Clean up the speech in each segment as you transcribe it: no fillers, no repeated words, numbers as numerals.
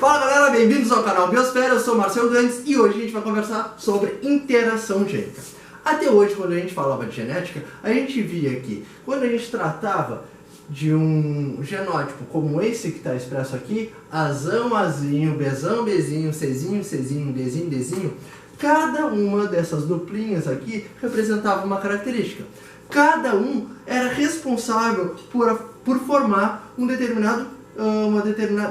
Fala galera, bem-vindos ao canal Biosfera, eu sou o Marcelo Gandes e hoje a gente vai conversar sobre interação gênica. Até hoje, quando a gente falava de genética, a gente via que quando a gente tratava de um genótipo como esse que está expresso aqui, Azão, Azinho, Bezão, Bezinho, Czinho, Czinho, Dzinho, Dzinho, cada uma dessas duplinhas aqui representava uma característica. Cada um era responsável por formar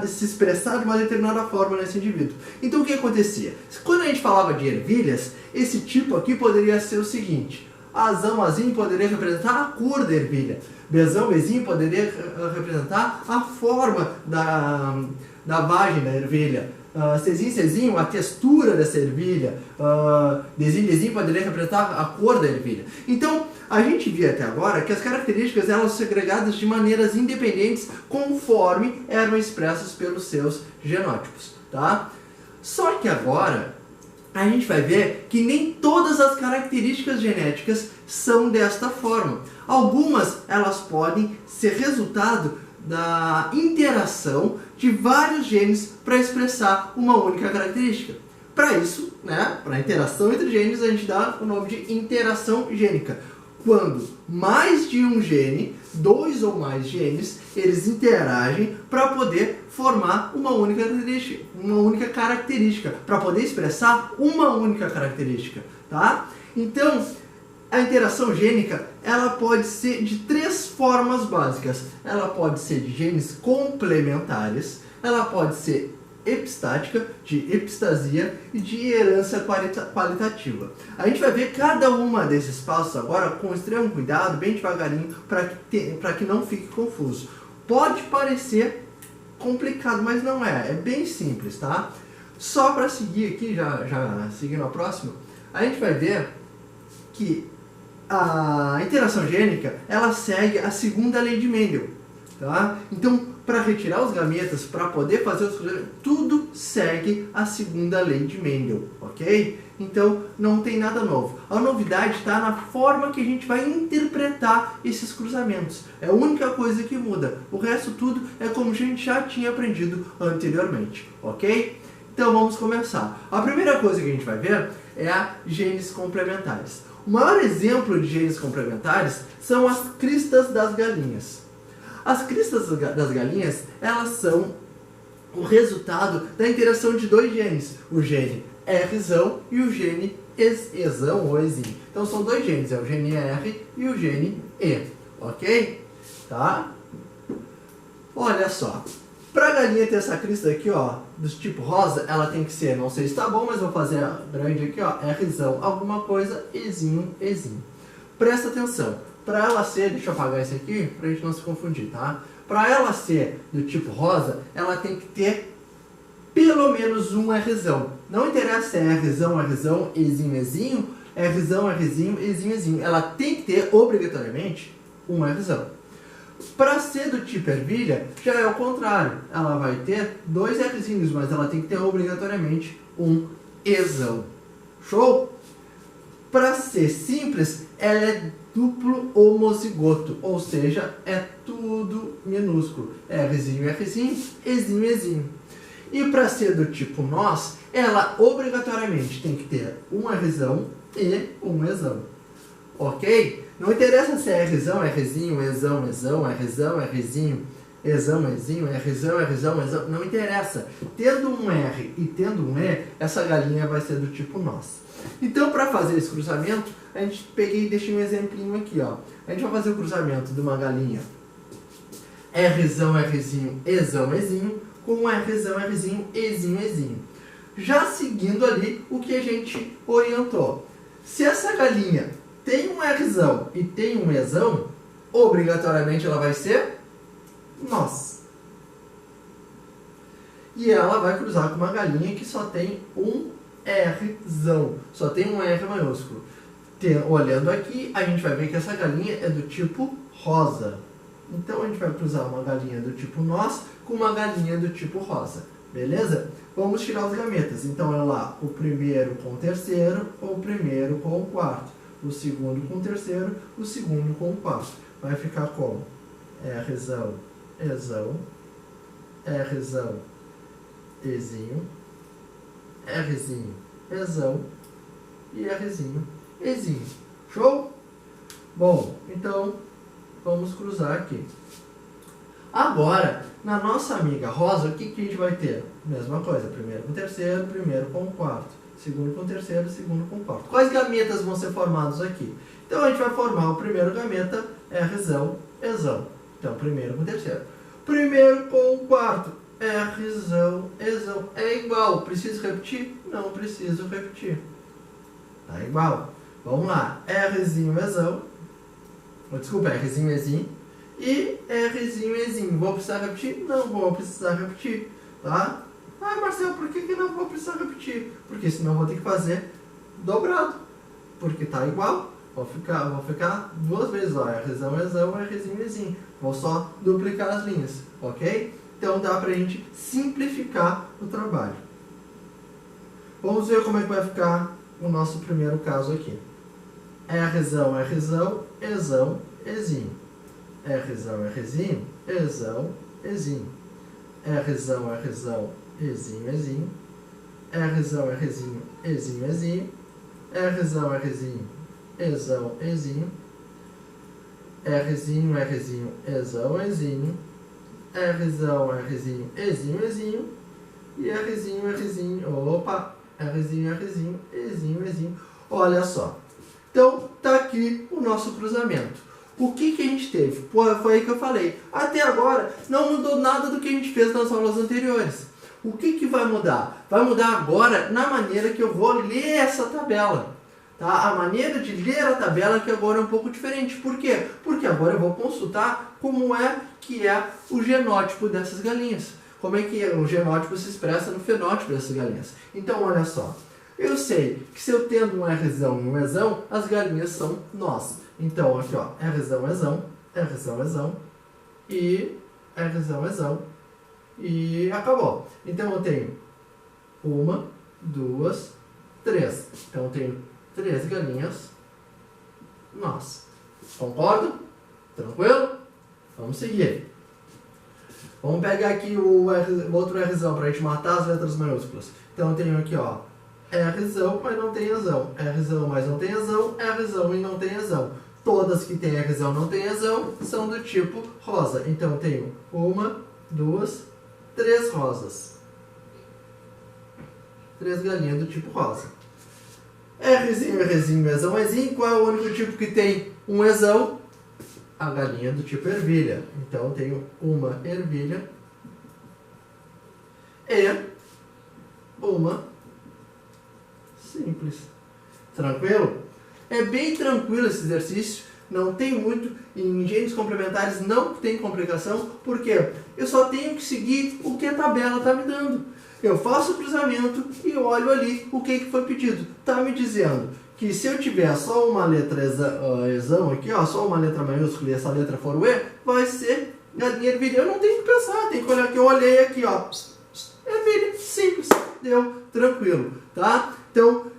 se expressar de uma determinada forma nesse indivíduo. Então o que acontecia? Quando a gente falava de ervilhas, esse tipo aqui poderia ser o seguinte: Azão, Azinho poderia representar a cor da ervilha, Bezão, Bezinho poderia representar a forma da vagem da ervilha, Czinho, Czinho, a textura dessa ervilha, Dzinho, Dzinho poderia representar a cor da ervilha. Então, a gente via até agora que as características eram segregadas de maneiras independentes conforme eram expressas pelos seus genótipos, tá? Só que agora a gente vai ver que nem todas as características genéticas são desta forma. Algumas elas podem ser resultado da interação de vários genes para expressar uma única característica. Para isso, para a interação entre genes, a gente dá o nome de interação gênica. Quando mais de um gene, dois ou mais genes, eles interagem para poder formar uma única característica, para poder expressar uma única característica, tá? Então, a interação gênica, ela pode ser de três formas básicas. Ela pode ser de genes complementares, ela pode ser epistática, de epistasia e de herança qualitativa. A gente vai ver cada uma desses passos agora com extremo cuidado, bem devagarinho, para que não fique confuso. Pode parecer complicado, mas não é. É bem simples, tá? Só para seguir aqui, já seguindo a próxima, a gente vai ver que a interação gênica, ela segue a segunda lei de Mendel, tá? Então, para retirar os gametas, para poder fazer os cruzamentos, tudo segue a segunda lei de Mendel, ok? Então, não tem nada novo. A novidade está na forma que a gente vai interpretar esses cruzamentos. É a única coisa que muda. O resto tudo é como a gente já tinha aprendido anteriormente, ok? Então, vamos começar. A primeira coisa que a gente vai ver é a genes complementares. O maior exemplo de genes complementares são as cristas das galinhas. As cristas das galinhas, elas são o resultado da interação de dois genes, o gene Rzão e o gene Ezão ou Ezinho. Então são dois genes, é o gene R e o gene E, ok? Tá? Olha só, para a galinha ter essa crista aqui, ó, do tipo rosa, ela tem que ser, não sei se está bom, mas vou fazer a grande aqui, ó, Rzão, alguma coisa, Ezinho, Ezinho. Presta atenção. Para ela ser, deixa eu apagar esse aqui, para a gente não se confundir, tá? Para ela ser do tipo rosa, ela tem que ter pelo menos um Rzão. Não interessa se é Rzão, Rzão, Ezinho, Ezinho, Rzão, Rzinho, Ezinho, Ezinho. Ela tem que ter, obrigatoriamente, um Rzão. Para ser do tipo ervilha, já é o contrário. Ela vai ter dois Rzinhos, mas ela tem que ter, obrigatoriamente, um Ezão. Show? Para ser simples, ela é duplo homozigoto, ou seja, é tudo minúsculo. Rzinho, Rzinho, Ezinho, Ezinho. E para ser do tipo nós, ela obrigatoriamente tem que ter um Rzão e um Ezão. Ok? Não interessa se é Rzão, Rzinho, Ezão, Ezão, Rzão, Rzinho, Ezão, Ezinho, Rzão, Rzão, Ezão. Não interessa. Tendo um R e tendo um E, essa galinha vai ser do tipo nós. Então, para fazer esse cruzamento, a gente peguei e deixei um exemplinho aqui, ó. A gente vai fazer o cruzamento de uma galinha Rzão, Rzinho, Ezão, Ezinho, com Rzão, Rzinho, Ezinho, Ezinho. Já seguindo ali o que a gente orientou. Se essa galinha tem um Rzão e tem um Ezão, obrigatoriamente ela vai ser nós. E ela vai cruzar com uma galinha que só tem um Rzão, só tem um R maiúsculo. Olhando aqui, a gente vai ver que essa galinha é do tipo rosa. Então a gente vai cruzar uma galinha do tipo nós com uma galinha do tipo rosa. Beleza? Vamos tirar os gametas. Então é lá o primeiro com o terceiro, o primeiro com o quarto, o segundo com o terceiro, o segundo com o quarto. Vai ficar como? Rzão, Ezão, Rzão, Ezinho, Rzinho, Ezão e Rzinho, Ezinho. Show? Bom, então vamos cruzar aqui. Agora, na nossa amiga rosa, o que a gente vai ter? Mesma coisa, primeiro com terceiro, primeiro com quarto, segundo com terceiro, segundo com quarto. Quais gametas vão ser formados aqui? Então a gente vai formar o primeiro gameta, Rzão, Ezão. Então, primeiro com terceiro. Primeiro com o quarto, Rzão, Ezão. É igual. Preciso repetir? Não preciso repetir. Tá igual. Vamos lá. Rzinho, Ezão. Desculpa, Rzinho, Ezinho. E Rzinho, Ezinho. Vou precisar repetir? Não vou precisar repetir. Tá? Ah, Marcelo, por que não vou precisar repetir? Porque senão eu vou ter que fazer dobrado. Porque tá igual. Vou ficar duas vezes, ó, Rzão, Ezão, Rzinho, Ezinho. Vou só duplicar as linhas, ok? Então dá pra gente simplificar o trabalho. Vamos ver como é que vai ficar o nosso primeiro caso aqui. Rzão, Rzão, Ezão, Ezinho. Rzão, Rzinho, Ezão, Ezinho. Rzão, Rzão, Ezinho, Ezinho. Rzão, Rzinho, Ezinho, Ezinho. Rzão, Rzinho, Ezão, Ezinho. Rzinho, Rzinho, Ezão, Ezinho. Rzão, Rzinho, Ezinho, Ezinho. E Rzinho, Rzinho, opa, Rzinho, Rzinho, Ezinho, Ezinho. Olha só. Então, tá aqui o nosso cruzamento. O que a gente teve? Pô, foi aí que eu falei. Até agora, não mudou nada do que a gente fez nas aulas anteriores. O que vai mudar? Vai mudar agora na maneira que eu vou ler essa tabela. Tá? A maneira de ler a tabela que agora é um pouco diferente. Por quê? Porque agora eu vou consultar como é que é o genótipo dessas galinhas. Como é que o genótipo se expressa no fenótipo dessas galinhas. Então, olha só. Eu sei que se eu tendo um Rzão e um Ezão, as galinhas são nós. Então, aqui, ó, Rzão, Ezão, Rzão, Ezão e Rzão, Ezão. E acabou. Então, eu tenho 1, 2, 3. Então, eu tenho 3 galinhas nós. Concordo? Tranquilo? Vamos seguir. Vamos pegar aqui o outro Rzão para a gente matar as letras maiúsculas. Então, eu tenho aqui, ó, Rzão, mas não tem Ezão. Rzão, mas não tem Ezão. Rzão e não tem Ezão. Todas que tem Rzão não tem Ezão são do tipo rosa. Então, eu tenho 1, 2, 3 rosas. 3 galinhas do tipo rosa. Rzinho, Rzinho, Ezão, Ezinho. Qual é o único tipo que tem um Ezão? A galinha do tipo ervilha. Então, eu tenho uma ervilha e uma simples. Tranquilo? É bem tranquilo esse exercício. Não tem muito. Em gêneros complementares não tem complicação. Por quê? Eu só tenho que seguir o que a tabela está me dando. Eu faço o cruzamento e olho ali o que foi pedido. Está me dizendo que se eu tiver só uma letra Ezão aqui, ó, só uma letra maiúscula e essa letra for o E, vai ser galinha ervilha. Eu não tenho que pensar, tenho que olhar aqui. Eu olhei aqui, ó, ervilha, simples, deu, tranquilo, tá? Então,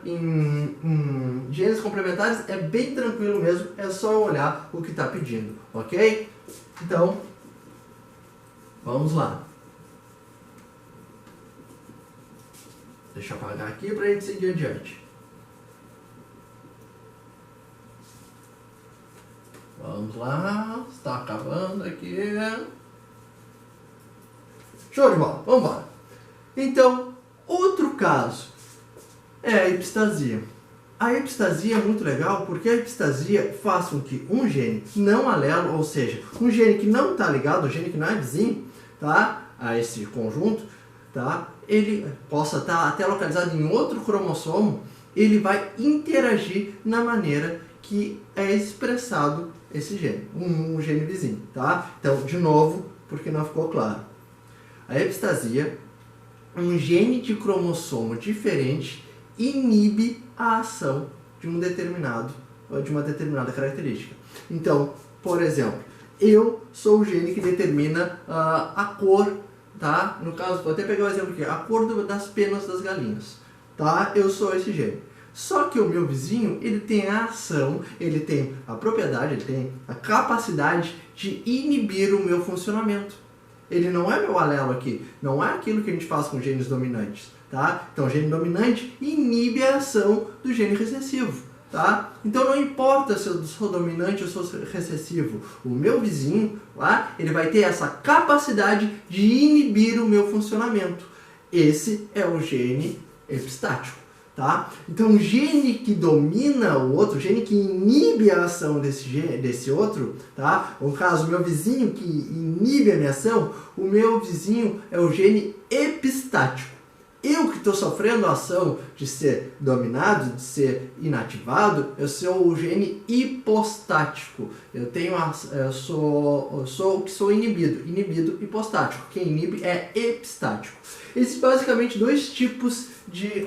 em gêneros complementares é bem tranquilo mesmo, é só olhar o que está pedindo, ok? Então, vamos lá. Deixa eu apagar aqui para a gente seguir adiante. Vamos lá, está acabando aqui. Show de bola, vamos embora. Então, outro caso é a epistasia. A epistasia é muito legal porque a epistasia faz com que um gene não alelo, ou seja, um gene que não está ligado, um gene que não é vizinho, tá, a esse conjunto, tá, ele possa estar até localizado em outro cromossomo, ele vai interagir na maneira que é expressado esse gene, um gene vizinho, tá? Então, de novo, porque não ficou claro. A epistasia, um gene de cromossomo diferente inibe a ação de uma determinada característica. Então, por exemplo, eu sou o gene que determina a cor, tá? No caso, vou até pegar o exemplo aqui, a cor das penas das galinhas, tá? Eu sou esse gene. Só que o meu vizinho, ele tem a ação, ele tem a propriedade, ele tem a capacidade de inibir o meu funcionamento. Ele não é meu alelo aqui, não é aquilo que a gente faz com genes dominantes, tá? Então, o gene dominante inibe a ação do gene recessivo, tá? Então, não importa se eu sou dominante ou sou recessivo, o meu vizinho lá, ele vai ter essa capacidade de inibir o meu funcionamento. Esse é o gene epistático. Tá? Então, o gene que domina o outro, o gene que inibe a ação desse outro, tá? No caso, o meu vizinho que inibe a minha ação, o meu vizinho é o gene epistático. Eu que estou sofrendo a ação de ser dominado, de ser inativado, eu sou o gene hipostático. Eu sou inibido hipostático. Quem inibe é epistático. Existem basicamente dois tipos de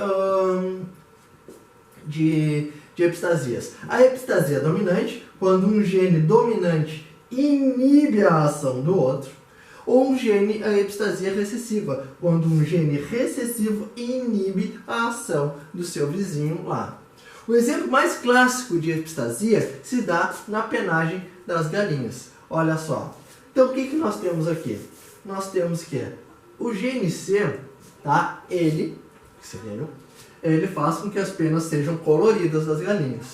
epistasias. A epistasia dominante, quando um gene dominante inibe a ação do outro, ou a epistasia recessiva, quando um gene recessivo inibe a ação do seu vizinho lá. O exemplo mais clássico de epistasia se dá na penagem das galinhas. Olha só. Então, o que nós temos aqui? Nós temos que o gene C, tá? Ele faz com que as penas sejam coloridas das galinhas.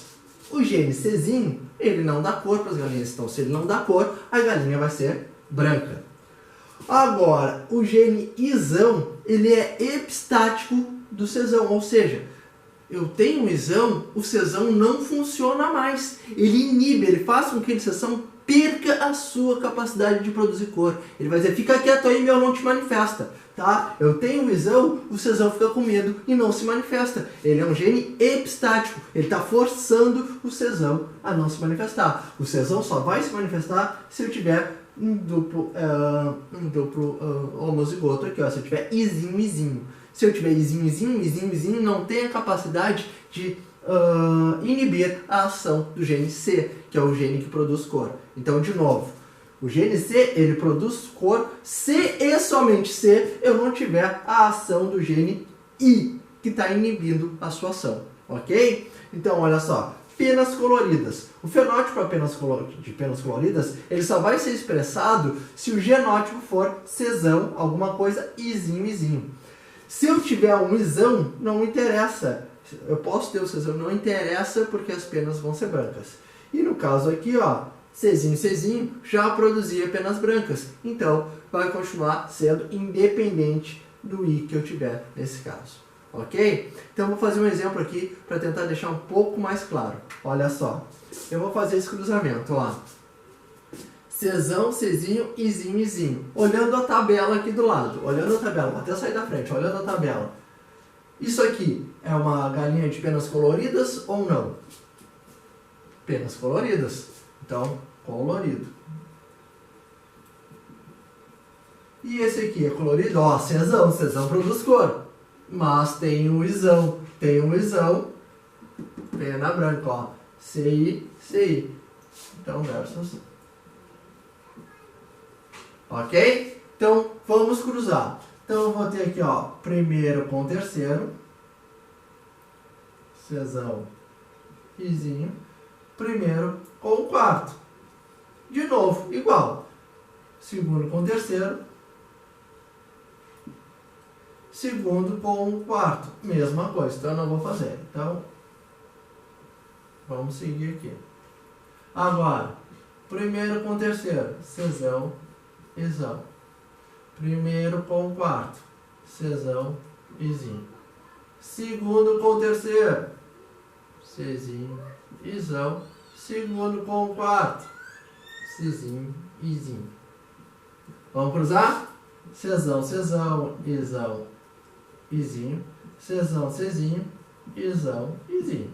O gene Czinho, ele não dá cor para as galinhas. Então, se ele não dá cor, a galinha vai ser branca. Agora, o gene Izão, ele é epistático do Czão, ou seja, eu tenho um Izão, o Czão não funciona mais. Ele inibe, ele faz com que o Czão perca a sua capacidade de produzir cor. Ele vai dizer, fica quieto aí, meu, não te manifesta. Tá? Eu tenho um Izão, o Czão fica com medo e não se manifesta. Ele é um gene epistático, ele está forçando o Czão a não se manifestar. O Czão só vai se manifestar se eu tiver um duplo homozigoto aqui, ó, se eu tiver Izinho. Se eu tiver Izinho, não tem a capacidade de inibir a ação do gene C, que é o gene que produz cor. Então, de novo, o gene C, ele produz cor se e somente se eu não tiver a ação do gene I, que está inibindo a sua ação, ok? Então, olha só. Penas coloridas. O fenótipo de penas coloridas, ele só vai ser expressado se o genótipo for Czão, alguma coisa, Izinho. Se eu tiver um Izão, não interessa. Eu posso ter o Czão, não interessa porque as penas vão ser brancas. E no caso aqui, ó, Czinho já produzia penas brancas. Então, vai continuar sendo independente do I que eu tiver nesse caso. Ok? Então, eu vou fazer um exemplo aqui para tentar deixar um pouco mais claro. Olha só. Eu vou fazer esse cruzamento, ó. Czão, Czinho, Izinho. Olhando a tabela aqui do lado. Olhando a tabela. Vou até sair da frente. Olhando a tabela. Isso aqui é uma galinha de penas coloridas ou não? Penas coloridas. Então, colorido. E esse aqui é colorido? Ó, Czão produz cor. Mas tem um Izão, pena branca, ó, CI. Então, versus. Ok? Então, vamos cruzar. Então, eu vou ter aqui, ó, primeiro com terceiro. Czão, Izinho. Primeiro com quarto. De novo, igual. Segundo com terceiro. Segundo com quarto, mesma coisa, então eu não vou fazer. Então, vamos seguir aqui. Agora, primeiro com terceiro, Czão, Izão. Primeiro com quarto, Czão, Izinho. Segundo com terceiro, Czinho, Izão. Segundo com quarto, Czinho, Izinho. Vamos cruzar? Czão, Izão. Izinho, Czão, Izão, Izinho.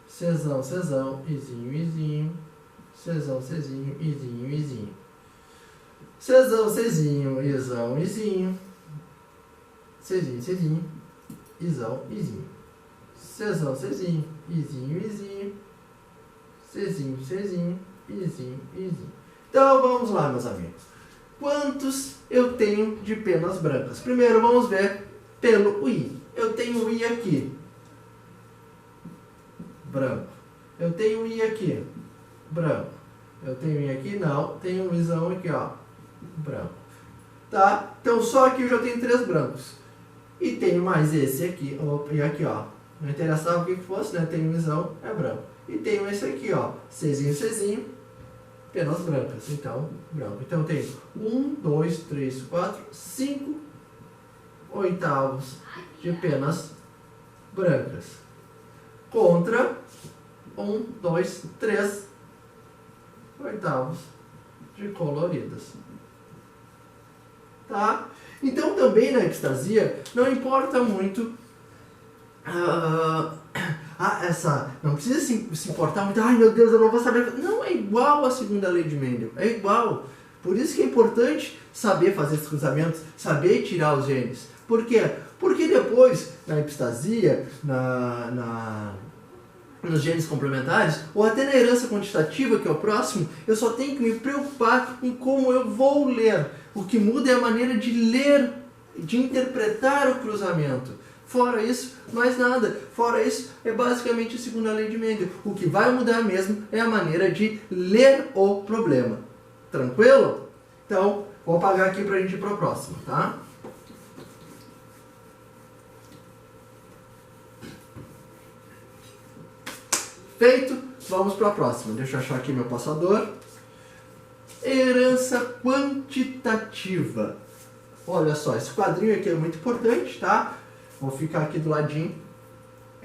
Czão, Izinho, Czão, Izinho. Czão, Izão, Izinho. Czinho, Izão, Izinho. Czão, Izinho. Czinho, Izinho. Então vamos lá, meus amigos. Quantos eu tenho de penas brancas? Primeiro vamos ver pelo I. Eu tenho o I aqui, branco. Eu tenho o I aqui, branco. Eu tenho o I aqui, não. Tenho um Izão aqui, ó, branco. tá? Então só aqui eu já tenho 3 brancos. E tenho mais esse aqui, e aqui, ó. Não interessava o que fosse, né? Tem misão, é branco. E tenho esse aqui, ó. Czinho, Czinho, apenas brancas. Então, branco. Então eu tenho 1, 2, 3, 4, 5 oitavos de penas brancas. Contra 1, 2, 3 oitavos de coloridas. Tá? Então também na ecstasia não importa muito não precisa se importar muito, ai meu Deus, eu não vou saber. Não, é igual a segunda lei de Mendel, é igual. Por isso que é importante saber fazer esses cruzamentos, saber tirar os genes. Por quê? Porque depois, na epistasia, nos genes complementares, ou até na herança quantitativa, que é o próximo, eu só tenho que me preocupar em como eu vou ler. O que muda é a maneira de ler, de interpretar o cruzamento. Fora isso, mais nada. Fora isso, é basicamente a segunda lei de Mendel. O que vai mudar mesmo é a maneira de ler o problema. Tranquilo? Então, vou apagar aqui para a gente ir para o próximo, tá? Feito, vamos para a próxima. Deixa eu achar aqui meu passador. Herança quantitativa. Olha só, esse quadrinho aqui é muito importante, tá? Vou ficar aqui do ladinho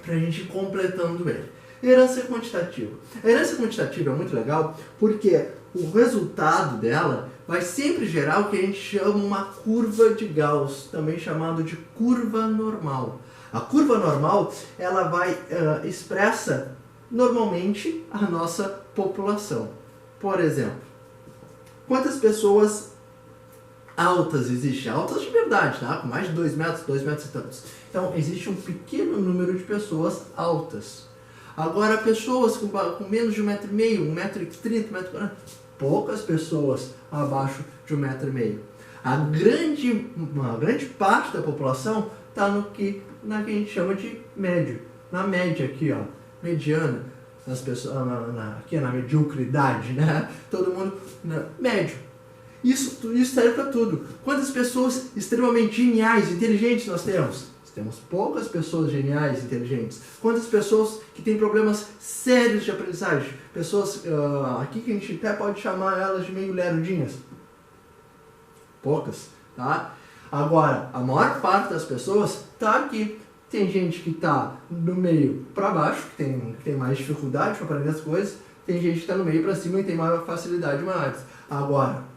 para a gente ir completando ele. Herança quantitativa. A herança quantitativa é muito legal porque o resultado dela vai sempre gerar o que a gente chama uma curva de Gauss, também chamado de curva normal. A curva normal, ela vai expressa normalmente a nossa população. Por exemplo, quantas pessoas altas existem? Altas de verdade, tá? Com mais de 2 metros, 2 metros e tantos. Então, existe um pequeno número de pessoas altas. Agora, pessoas com menos de 1,5 m, 1,30 m, 1,40 m, poucas pessoas abaixo de 1,5 m. Uma grande parte da população está na que a gente chama de médio. Na média aqui, ó, mediana, as pessoas, aqui na mediocridade, né? Todo mundo médio. Isso serve para tudo. Quantas pessoas extremamente geniais, inteligentes nós temos? Temos poucas pessoas geniais, inteligentes. Quantas pessoas que têm problemas sérios de aprendizagem? Pessoas aqui que a gente até pode chamar elas de meio lerdinhas. Poucas, tá? Agora, a maior parte das pessoas está aqui. Tem gente que está no meio para baixo, que tem mais dificuldade para aprender as coisas. Tem gente que está no meio para cima e tem maior facilidade maiores. Agora,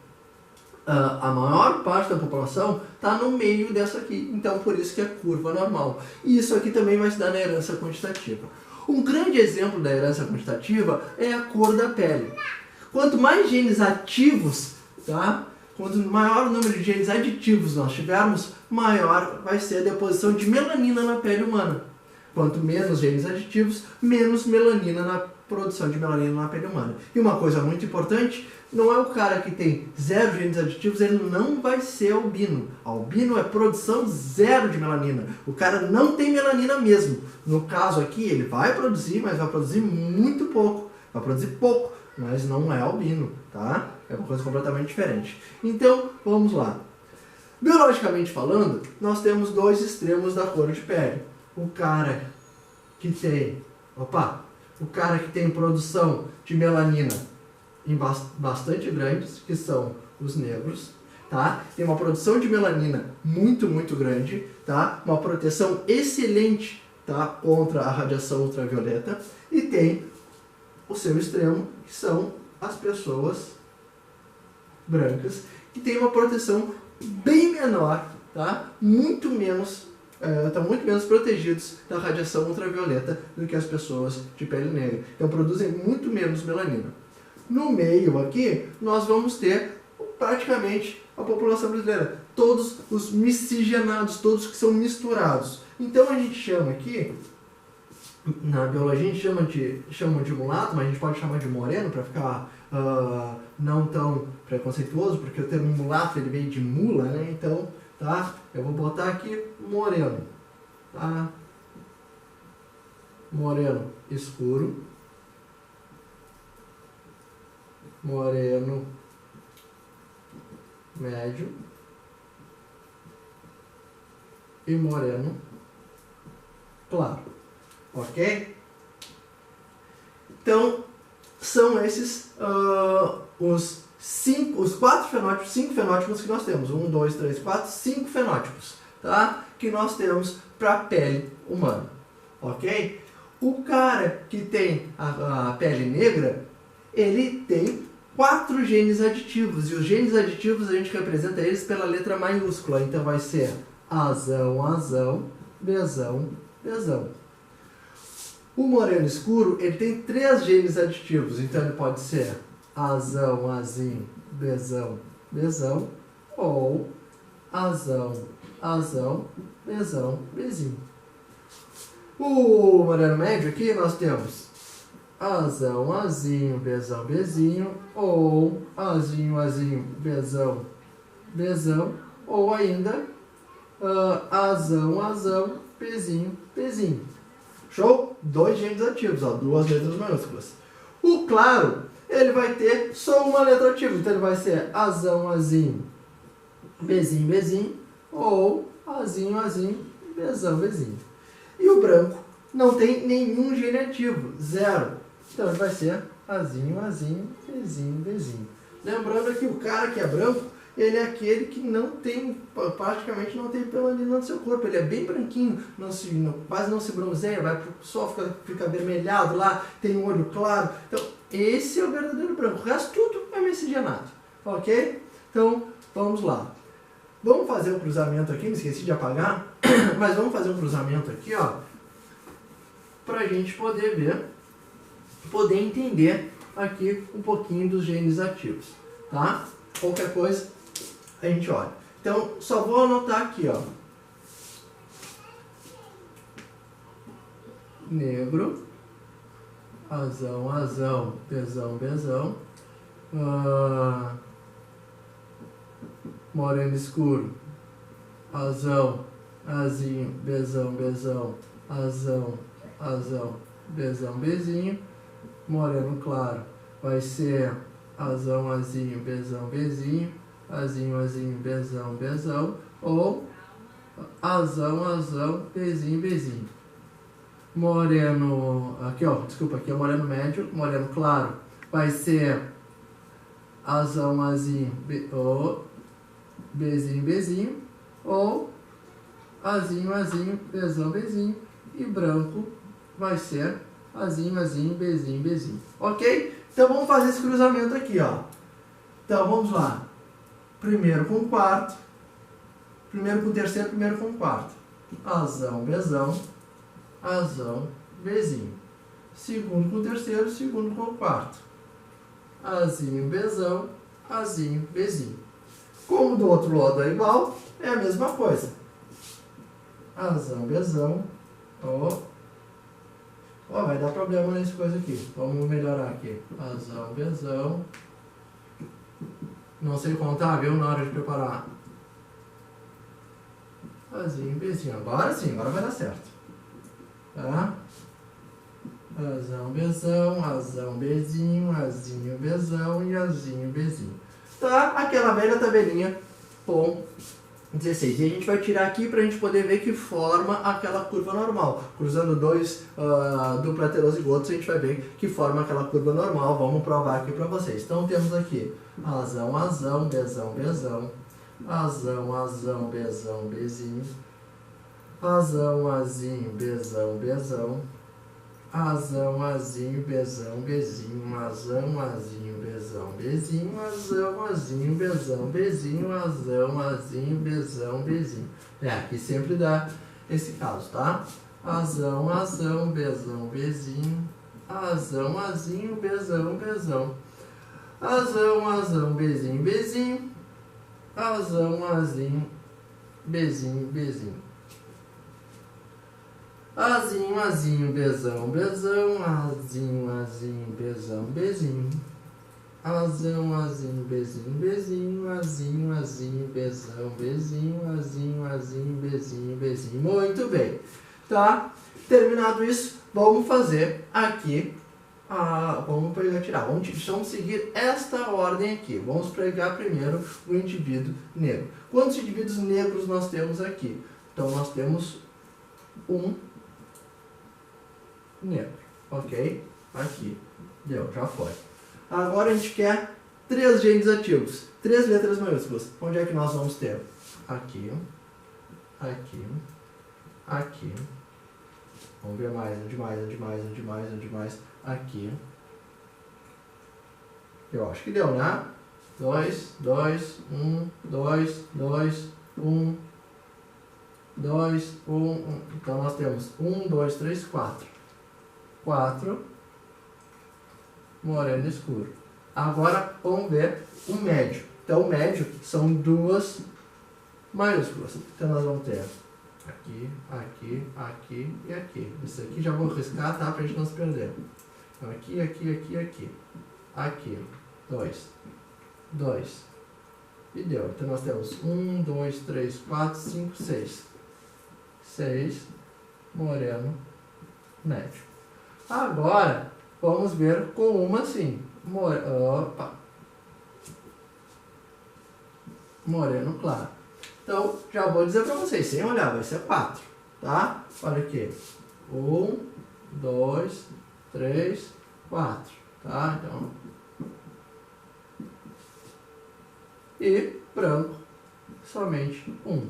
a maior parte da população está no meio dessa aqui, então por isso que é curva normal. E isso aqui também vai se dar na herança quantitativa. Um grande exemplo da herança quantitativa é a cor da pele. Quanto mais genes ativos, tá? Quanto maior o número de genes aditivos nós tivermos, maior vai ser a deposição de melanina na pele humana. Quanto menos genes aditivos, menos melanina na produção de melanina na pele humana. E uma coisa muito importante, não é o cara que tem 0 genes aditivos, ele não vai ser albino. Albino é produção 0 de melanina. O cara não tem melanina mesmo. No caso aqui, ele vai produzir, mas vai produzir muito pouco. Vai produzir pouco, mas não é albino, tá? É uma coisa completamente diferente. Então, vamos lá. Biologicamente falando, nós temos 2 extremos da cor de pele. O cara que tem produção de melanina em bastante grandes, que são os negros, tá? Tem uma produção de melanina muito, muito grande, tá? Uma proteção excelente, tá? Contra a radiação ultravioleta. E tem o seu extremo, que são as pessoas brancas, que tem uma proteção bem menor, tá? Muito menos, estão muito menos protegidos da radiação ultravioleta do que as pessoas de pele negra. Então produzem muito menos melanina. No meio aqui, nós vamos ter praticamente a população brasileira. Todos os miscigenados, todos que são misturados. Então a gente chama aqui, na biologia a gente chama de mulato, mas a gente pode chamar de moreno para ficar não tão preconceituoso, porque o termo mulato ele veio de mula, né? Então, tá? Eu vou botar aqui moreno, tá? Moreno escuro. Moreno médio e moreno claro. Ok? Então, são esses os 5 fenótipos que nós temos. 1, 2, 3, 4, 5 fenótipos, tá? Que nós temos para a pele humana. Ok? O cara que tem a pele negra, ele tem 4 genes aditivos. E os genes aditivos a gente representa eles pela letra maiúscula. Então vai ser azão, azão, bezão, bezão. O moreno escuro, ele tem 3 genes aditivos. Então ele pode ser azão, azinho, bezão, bezão. Ou azão, azão, bezão, bezinho. O moreno médio aqui nós temos azão, azinho, bezão, bezinho, ou azinho, azinho, bezão, bezão, ou ainda azão, azão, bezinho, bezinho. Show? 2 genes ativos, ó, 2 letras maiúsculas. O claro, ele vai ter só uma letra ativa, então ele vai ser azão, azinho, bezinho, bezinho, ou azinho, azinho, bezão, bezinho. E o branco não tem nenhum gene ativo, 0. Então ele vai ser azinho, azinho, bezinho, bezinho. Lembrando que o cara que é branco, ele é aquele que não tem, praticamente não tem melanina no seu corpo. Ele é bem branquinho, quase não se bronzeia, vai pro sol, fica avermelhado lá, tem um olho claro. Então esse é o verdadeiro branco. O resto tudo é miscigenado. Ok? Então vamos lá. Vamos fazer um cruzamento aqui, me esqueci de apagar, mas vamos fazer um cruzamento aqui, ó, pra gente poder ver, poder entender aqui um pouquinho dos genes ativos, tá? Qualquer coisa, a gente olha. Então, só vou anotar aqui, ó. Negro, azão, azão, bezão, bezão. Moreno escuro, azão, azinho, bezão, bezão, azão, azão, bezão, bezinho. Moreno claro vai ser azão, azinho, bezão, bezinho, azinho, azinho, bezão, bezão, ou azão, azão, bezinho, bezinho. Moreno, aqui ó, desculpa, aqui é o moreno médio, moreno claro vai ser azão, azinho, bezinho, bezinho, ou azinho, azinho, bezão, bezinho, e branco vai ser azinho, azinho, bezinho, bezinho. Ok? Então vamos fazer esse cruzamento aqui, ó. Então vamos lá. Primeiro com quarto, primeiro com terceiro, primeiro com quarto. Azão, bezão, azão, bezinho. Segundo com terceiro, segundo com quarto. Azinho, bezão, azinho, bezinho. Como do outro lado é igual, é a mesma coisa. Azão, bezão, ó, vai dar problema nessa coisa aqui. Vamos melhorar aqui. Azão, bezão. Não sei contar, viu? Na hora de preparar. Azinho, bezinho. Agora sim, agora vai dar certo. Tá? Azão, bezão, azão, bezinho, azinho, bezão e azinho, bezinho. Tá? Aquela velha tabelinha com 16. E a gente vai tirar aqui para a gente poder ver que forma aquela curva normal. Cruzando 2 dupla heterozigotos, a gente vai ver que forma aquela curva normal. Vamos provar aqui para vocês. Então temos aqui azão, azão, bezão, bezão. Azão, azão, bezão, bezinho. Azão, azinho, bezão, bezão. Azão, azinho, bezão, bezinho. Azão, azinho, bezão, bezinho. Azão, azinho, bezão, bezinho. Azão, azinho, bezão, bezinho. Aqui sempre dá esse caso, tá? Azão, azão, bezão, bezinho. Azão, azinho, bezão, bezão. Azão, azão, bezinho, bezinho. Azão, azinho, bezinho, bezinho. Azinho, azinho, bezão, bezão. Azinho, azinho, bezão, bezinho. Azão, azinho, bezinho, bezinho. Azinho, azinho, bezão, bezinho. Azinho, azinho, bezinho, bezinho. Muito bem. Tá? Terminado isso, vamos fazer aqui. Vamos tirar. Vamos seguir esta ordem aqui. Vamos pegar primeiro o indivíduo negro. Quantos indivíduos negros nós temos aqui? Então nós temos um negro, ok? Aqui, deu, já foi. Agora a gente quer 3 genes ativos, 3 letras maiúsculas. Onde é que nós vamos ter? Aqui, aqui, aqui. Vamos ver mais, onde mais. Aqui. Eu acho que deu, né? 2, 2, 1, 2, 2, 1, 2, 1. Então nós temos 1, 2, 3, 4. 4 moreno escuro. Agora vamos ver o médio. Então o médio são 2 maiúsculas. Então nós vamos ter aqui, aqui, aqui e aqui. Isso aqui já vou riscar, tá? Pra gente não se perder. Então aqui, aqui, aqui, aqui. Aqui, 2. 2. E deu. Então nós temos 1, 2, 3, 4, 5, 6. 6 moreno médio. Agora vamos ver com uma assim. Moreno claro. Então já vou dizer para vocês, sem olhar, vai ser 4, tá? Olha aqui. 1, 2, 3, 4, tá? Então, e branco, somente 1.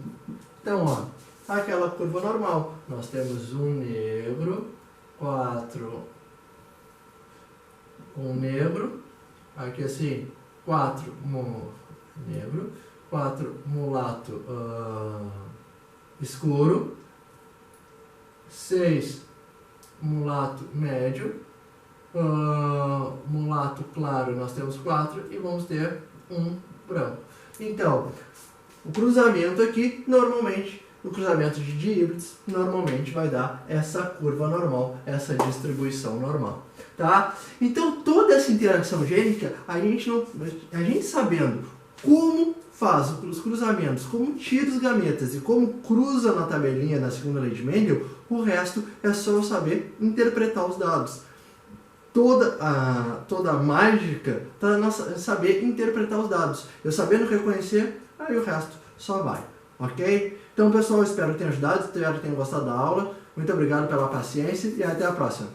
Então, ó, aquela curva normal. Nós temos um negro, 4, um negro, aqui assim, 4 negro, 4 mulato escuro, 6 mulato médio, mulato claro nós temos 4 e vamos ter um branco. Então, o cruzamento aqui, normalmente, o cruzamento de díhbridos, normalmente vai dar essa curva normal, essa distribuição normal, tá? Então, toda essa interação gênica, a gente sabendo como faz os cruzamentos, como tira os gametas e como cruza na tabelinha na segunda lei de Mendel, o resto é só eu saber interpretar os dados. Toda a mágica está em saber interpretar os dados. Eu sabendo reconhecer, aí o resto só vai. Ok? Então, pessoal, espero que tenha ajudado, espero que tenham gostado da aula. Muito obrigado pela paciência e até a próxima.